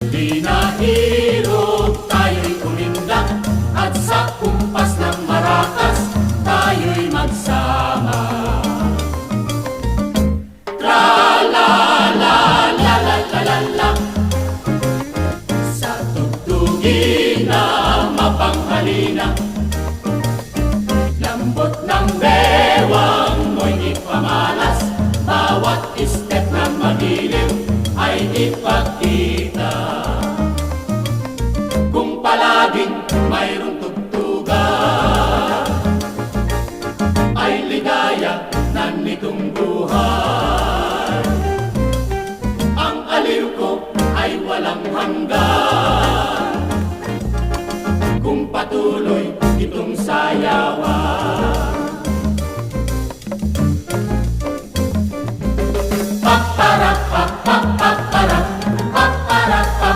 Di nahirog tayo'y umindak, at sa kumpas ng maracas tayo'y magsama. Tra la la la la la la la, sa tugtugin na mapanghalina, lambot ng bewang mo'y ipamalas, bawat step na magiliw ay ipakita. Kung palaging mayroong tugtugan, ay ligaya na nitong buhay. Ang aliw ko ay walang hanggan, kung patuloy itong sayawan.